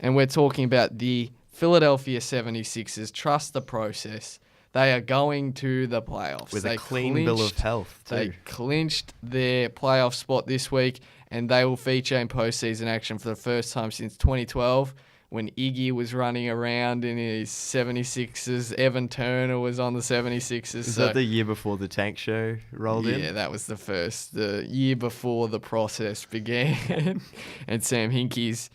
And we're talking about the Philadelphia 76ers. Trust the process. They are going to the playoffs. With a clean bill of health, too. They clinched their playoff spot this week, and they will feature in postseason action for the first time since 2012, when Iggy was running around in his 76ers. Evan Turner was on the 76ers. Is that the year before the tank show rolled in? Yeah, that was the year before the process began and Sam Hinkie's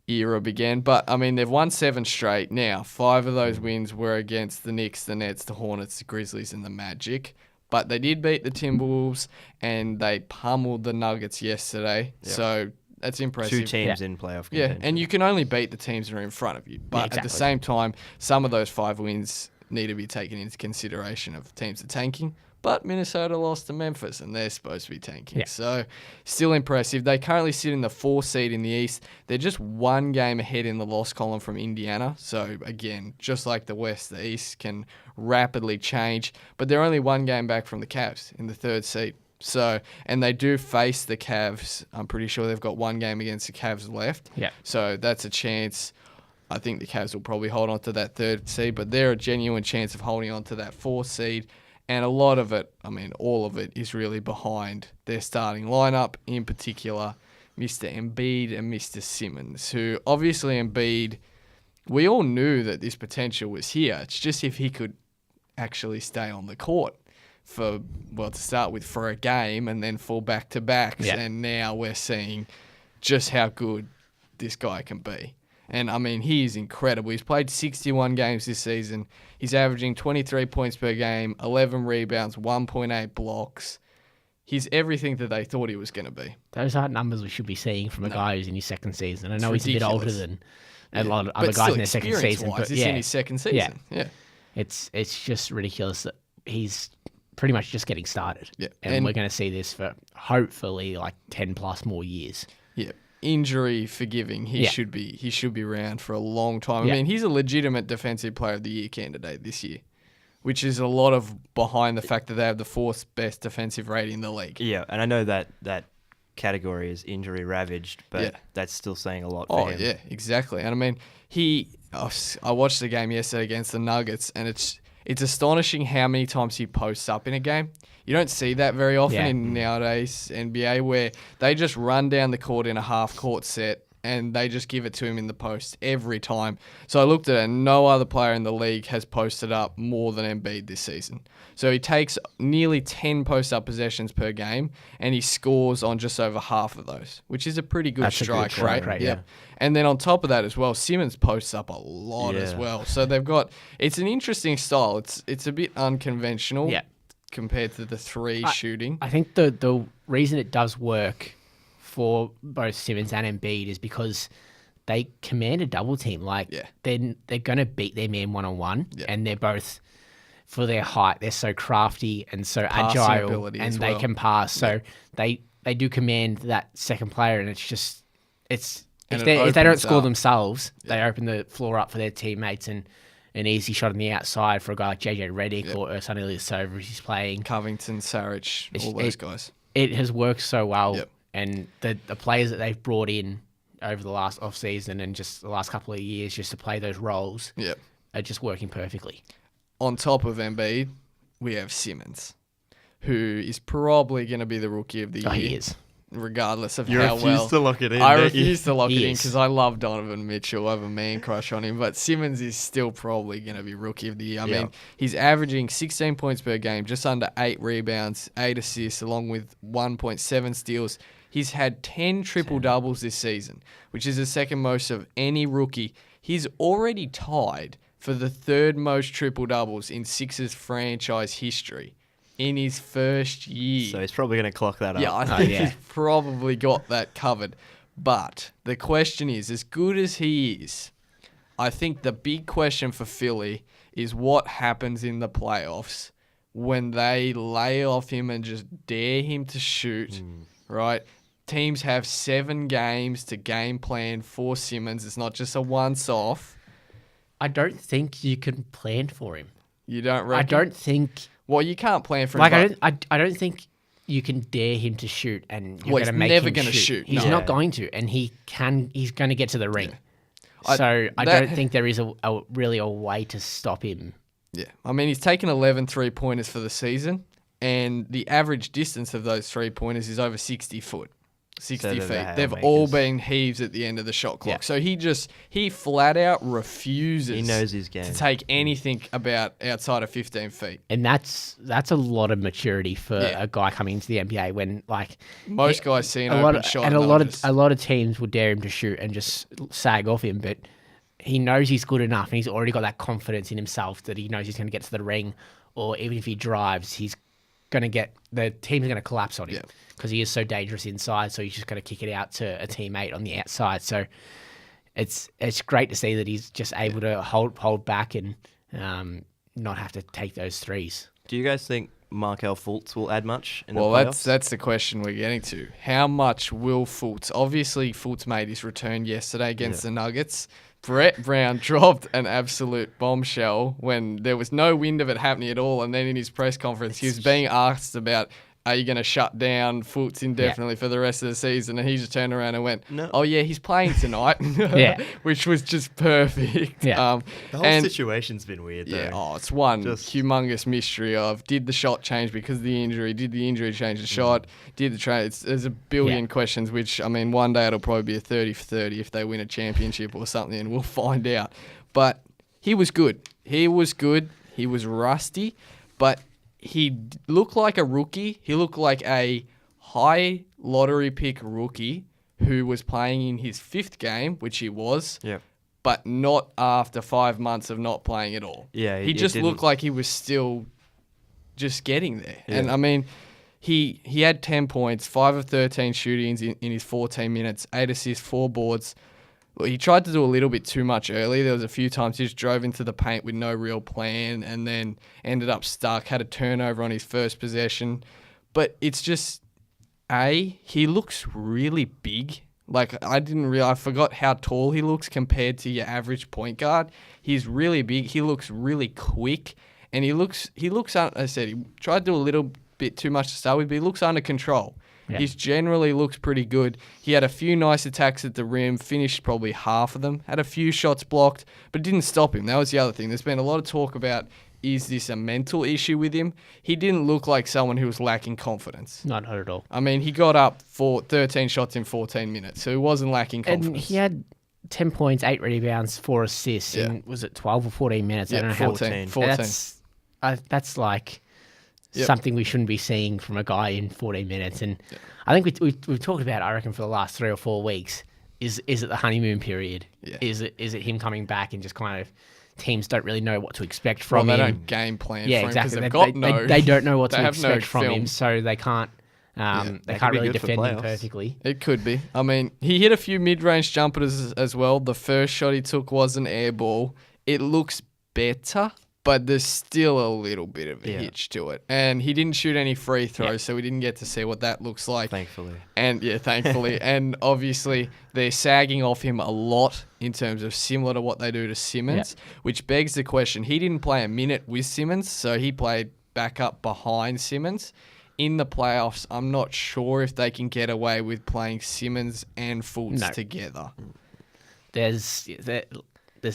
era began. But, I mean, they've won 7 straight now. 5 of those wins were against the Knicks, the Nets, the Hornets, the Grizzlies, and the Magic. But they did beat the Timberwolves, and they pummeled the Nuggets yesterday. Yep. So that's impressive. 2 teams in playoff contention. Yeah, and you can only beat the teams that are in front of you. But at the same time, some of those 5 wins need to be taken into consideration of teams that are tanking. But Minnesota lost to Memphis, and they're supposed to be tanking. Yeah. So, still impressive. They currently sit in the 4th seed in the East. They're just 1 game ahead in the loss column from Indiana. So, again, just like the West, the East can rapidly change. But they're only 1 game back from the Cavs in the 3rd seed. So, and they do face the Cavs. I'm pretty sure they've got 1 game against the Cavs left. Yeah. So, that's a chance. I think the Cavs will probably hold on to that 3rd seed, but they're a genuine chance of holding on to that 4th seed. And a lot of it, I mean, all of it is really behind their starting lineup, in particular, Mr. Embiid and Mr. Simmons, who obviously Embiid, we all knew that this potential was here. It's just if he could actually stay on the court to start with for a game and then fall back-to-backs. Yeah. And now we're seeing just how good this guy can be. And, I mean, he is incredible. He's played 61 games this season. He's averaging 23 points per game, 11 rebounds, 1.8 blocks. He's everything that they thought he was going to be. Those aren't numbers we should be seeing from a guy who's in his 2nd season. I know he's a bit older than a lot of other guys in their 2nd season. But he's in his 2nd season. Yeah. It's just ridiculous that he's pretty much just getting started. Yeah. And we're going to see this for hopefully like 10 plus more years. Yeah. Injury forgiving. He should be around for a long time. I mean, he's a legitimate Defensive Player of the Year candidate this year, which is a lot of behind the fact that they have the 4th best defensive rating in the league. Yeah, and I know that category is injury ravaged, but that's still saying a lot for him. Oh, yeah, exactly. And I mean, I watched the game yesterday against the Nuggets, and it's astonishing how many times he posts up in a game. You don't see that very often in nowadays NBA, where they just run down the court in a half-court set and they just give it to him in the post every time. So I looked at it, and no other player in the league has posted up more than Embiid this season. So he takes nearly 10 post-up possessions per game, and he scores on just over half of those, which is a pretty good strike rate. Yep. And then on top of that as well, Simmons posts up a lot as well. So it's an interesting style. It's a bit unconventional compared to the 3 shooting. I think the reason it does work for both Simmons and Embiid is because they command a double team. They're going to beat their man one-on-one, and they're both, for their height, they're so crafty and so agile, and they can pass. So they do command that second player, and if they don't score themselves, they open the floor up for their teammates, and an easy shot on the outside for a guy like JJ Redick or Ersan Ilyasova as he's playing. Covington, Saric, all those guys. It has worked so well, and the players that they've brought in over the last off-season and just the last couple of years just to play those roles are just working perfectly. On top of Embiid, we have Simmons, who is probably going to be the Rookie of the Year. He is. Regardless of how well. You refuse to lock it in. I refuse to lock it in because I love Donovan Mitchell. I have a man crush on him. But Simmons is still probably going to be Rookie of the Year. I mean, he's averaging 16 points per game, just under 8 rebounds, 8 assists, along with 1.7 steals. He's had 10 triple-doubles this season, which is the 2nd most of any rookie. He's already tied for the 3rd most triple-doubles in Sixers franchise history in his first year. So he's probably going to clock that up. Yeah, I think he's probably got that covered. But the question is, as good as he is, I think the big question for Philly is what happens in the playoffs when they lay off him and just dare him to shoot, right? Teams have 7 games to game plan for Simmons. It's not just a once-off. I don't think you can plan for him. You don't reckon? I don't think... Well, you can't plan for him. I don't think you can dare him to shoot, and you're going to make him shoot. He's never going to shoot. He's not going to, and he's going to get to the ring. So I don't think there is really a way to stop him. Yeah. I mean, he's taken 11 3-pointers for the season, and the average distance of those 3-pointers is over 60 foot. 60 feet. They've all been heaves at the end of the shot clock. Yeah. So he flat out refuses. He knows his game to take anything outside of 15 feet. And that's a lot of maturity for a guy coming into the NBA when most guys see an open shot. And a lot of teams will dare him to shoot and just sag off him, but he knows he's good enough and he's already got that confidence in himself that he knows he's going to get to the ring, or even if he drives, the team's going to collapse on him because he is so dangerous inside. So he's just going to kick it out to a teammate on the outside. So it's great to see that he's just able to hold back and not have to take those threes. Do you guys think Markelle Fultz will add much in the playoffs? That's the question we're getting to. How much will Fultz? Obviously, Fultz made his return yesterday against the Nuggets. Brett Brown dropped an absolute bombshell when there was no wind of it happening at all. And then in his press conference, he was being asked about, are you going to shut down Fultz indefinitely for the rest of the season? And he just turned around and went, no. Oh, yeah, he's playing tonight, which was just perfect. Yeah. The whole situation's been weird, though. Yeah, it's one humongous mystery of, did the shot change because of the injury? Did the injury change the shot? Did the trade? There's a billion questions, which, I mean, one day it'll probably be a 30 for 30 if they win a championship or something, and we'll find out. But he was good. He was rusty, but he looked like a rookie. He looked like a high lottery pick rookie who was playing in his 5th game, which he was, but not after 5 months of not playing at all. Yeah, he just looked like he was still just getting there. Yeah. And, I mean, he had 10 points, 5 of 13 shootings in his 14 minutes, 8 assists, 4 boards. Well, he tried to do a little bit too much early. There was a few times he just drove into the paint with no real plan and then ended up stuck, had a turnover on his first possession. But it's just, he looks really big. I forgot how tall he looks compared to your average point guard. He's really big. He looks really quick. And he looks, I said, he tried to do a little bit too much to start with, but he looks under control. Yeah. He generally looks pretty good. He had a few nice attacks at the rim, finished probably half of them, had a few shots blocked, but didn't stop him. That was the other thing. There's been a lot of talk about, is this a mental issue with him? He didn't look like someone who was lacking confidence. Not at all. I mean, he got up for 13 shots in 14 minutes, so he wasn't lacking confidence. And he had 10 points, 8 rebounds, 4 assists, and was it 12 or 14 minutes? Yeah, I don't know 14. That's like something we shouldn't be seeing from a guy in 14 minutes. And I think we've talked about, I reckon, for the last 3 or 4 weeks, is it the honeymoon period? Yeah. Is it him coming back and just kind of teams don't really know what to expect from him? They don't game plan for him exactly. They don't know what to expect from him, so they can't they can't really defend him perfectly. It could be. I mean, he hit a few mid-range jumpers as well. The first shot he took was an air ball. It looks better, but there's still a little bit of a hitch to it. And he didn't shoot any free throws, so we didn't get to see what that looks like. Thankfully. Thankfully. And obviously, they're sagging off him a lot in terms of similar to what they do to Simmons, which begs the question. He didn't play a minute with Simmons, so he played back up behind Simmons. In the playoffs, I'm not sure if they can get away with playing Simmons and Fultz together. There's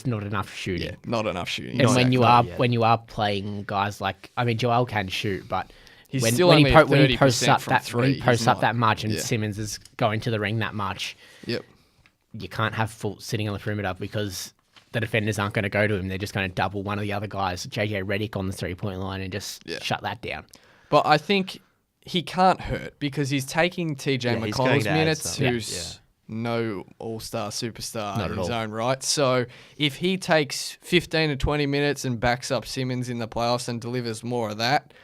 not enough shooting. Yeah, not enough shooting. And when you are playing guys like, I mean, Joel can shoot, but when he posts up that much and Simmons is going to the ring that much, you can't have Fultz sitting on the perimeter because the defenders aren't going to go to him. They're just going to double one of the other guys, JJ Redick, on the 3-point line and just shut that down. But I think he can't hurt because he's taking TJ McConnell's minutes, who's no all-star superstar in his own right. So if he takes 15 to 20 minutes and backs up Simmons in the playoffs and delivers more of that,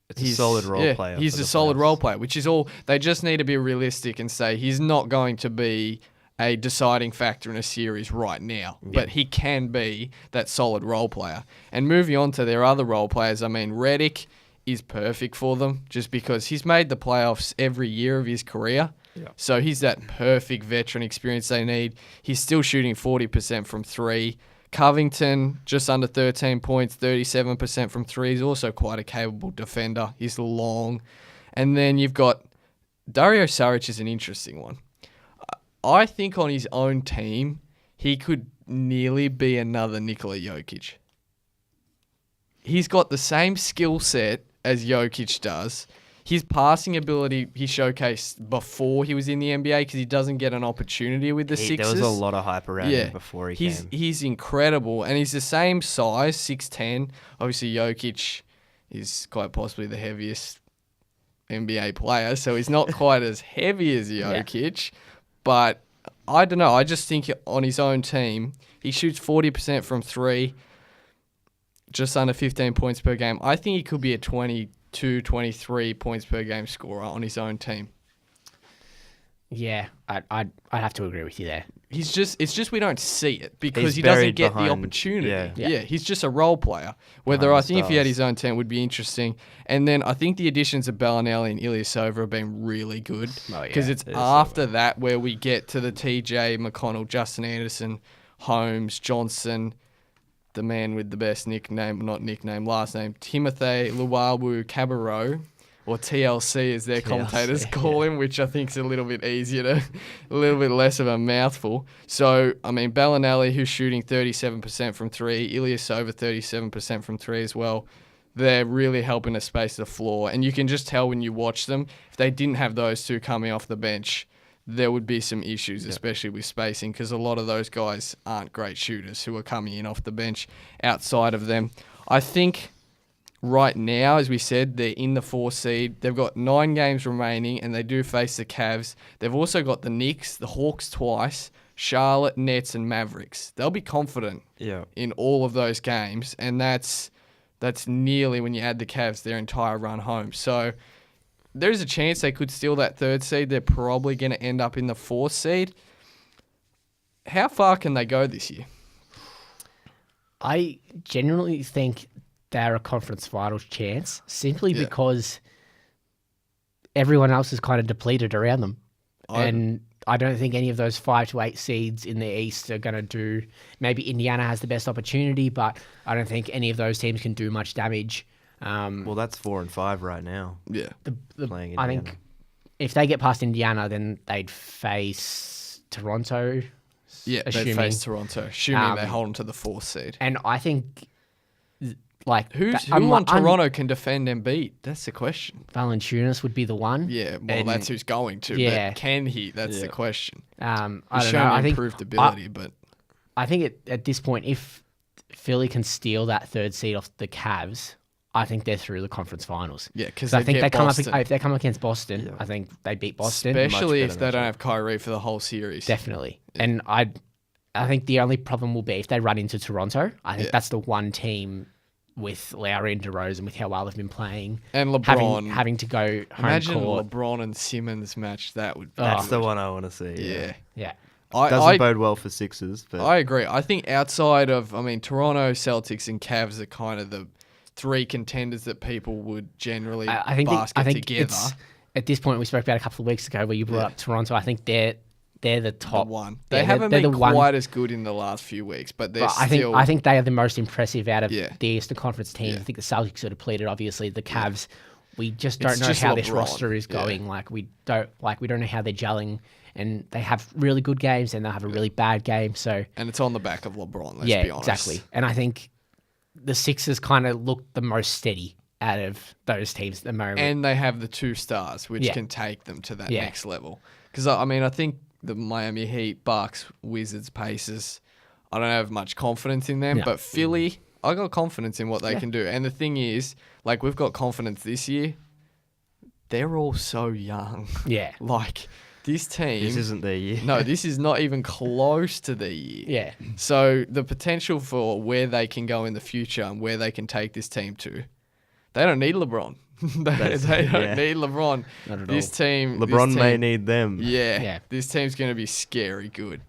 it's a solid role player. He's a solid role player, which is all. They just need to be realistic and say he's not going to be a deciding factor in a series right now, but he can be that solid role player. And moving on to their other role players, I mean, Redick is perfect for them just because he's made the playoffs every year of his career. Yeah. So he's that perfect veteran experience they need. He's still shooting 40% from 3. Covington, just under 13 points, 37% from 3. He's also quite a capable defender. He's long. And then you've got Dario Saric is an interesting one. I think on his own team, he could nearly be another Nikola Jokic. He's got the same skill set as Jokic does. His passing ability he showcased before he was in the NBA because he doesn't get an opportunity with the Sixers. There was a lot of hype around him before he came. He's incredible, and he's the same size, 6'10". Obviously, Jokic is quite possibly the heaviest NBA player, so he's not quite as heavy as Jokic. But I don't know. I just think on his own team, he shoots 40% from three, just under 15 points per game. I think he could be a 22, 23 points per game scorer on his own team. Yeah, I'd have to agree with you there. It's just we don't see it because he doesn't get the opportunity. Yeah, he's just a role player. Whether I think if he had his own team would be interesting. And then I think the additions of Bellinelli and Ilyasova have been really good because it's after that where we get to the TJ, McConnell, Justin Anderson, Holmes, Johnson, the man with the best last name, Timothy Luwawu Cabarro, or TLC as their commentators call him, which I think is a little bit easier a little bit less of a mouthful. So, I mean, Bellinelli, who's shooting 37% from three, Ilyasova 37% from three as well. They're really helping to space the floor. And you can just tell when you watch them, if they didn't have those two coming off the bench, there would be some issues, especially with spacing, because a lot of those guys aren't great shooters who are coming in off the bench outside of them. I think right now, as we said, they're in the 4 seed. They've got 9 games remaining, and they do face the Cavs. They've also got the Knicks, the Hawks twice, Charlotte, Nets, and Mavericks. They'll be confident in all of those games, and that's nearly, when you add the Cavs, their entire run home. So there's a chance they could steal that 3rd seed. They're probably going to end up in the 4th seed. How far can they go this year? I genuinely think they're a conference finals chance simply because everyone else is kind of depleted around them. And I don't think any of those 5 to 8 seeds in the East are going to do... Maybe Indiana has the best opportunity, but I don't think any of those teams can do much damage. Well, that's 4 and 5 right now. Yeah. Playing Indiana. I think if they get past Indiana, then they'd face Toronto. Yeah, they'd face Toronto, assuming they hold them to the 4th seed. And I think... Who on Toronto can defend Embiid? That's the question. Valanciunas would be the one. Yeah, well, that's who's going to. Yeah. But can he? That's the question. I don't He's know. shown improved ability, but I think at this point, if Philly can steal that 3rd seed off the Cavs, I think they're through the conference finals. Yeah, because I think they come up if they come up against Boston. I think they beat Boston, especially if they don't have Kyrie for the whole series. Definitely, and I think the only problem will be if they run into Toronto. I think that's the one team with Lowry and DeRozan, with how well they've been playing, and LeBron having to go home imagine court. LeBron and Simmons match. That's the one I want to see. Yeah. Doesn't bode well for Sixers. But I agree. I think outside of, Toronto, Celtics, and Cavs are kind of the 3 contenders that people would generally basket together. At this point, we spoke about a couple of weeks ago where you brought up Toronto. I think they're the top one. They haven't been quite as good in the last few weeks, but I think they are the most impressive out of the Eastern Conference teams. I think the Celtics are depleted. Obviously, the Cavs, we just don't know how this roster is going. We don't know how they're gelling, and they have really good games and they'll have a really bad game. So and it's on the back of LeBron. Let's be honest. Exactly. And I think the Sixers kind of look the most steady out of those teams at the moment, and they have the 2 stars, which can take them to that next level. Because I think the Miami Heat, Bucks, Wizards, Pacers, I don't have much confidence in them. But Philly, I got confidence in what they can do. And the thing is, we've got confidence this year. They're all so young. Yeah. This team... This isn't their year. No, this is not even close to their year. Yeah. So the potential for where they can go in the future and where they can take this team to, they don't need LeBron. They don't need LeBron. Not at this all. team... LeBron may need them. Yeah. This team's going to be scary good.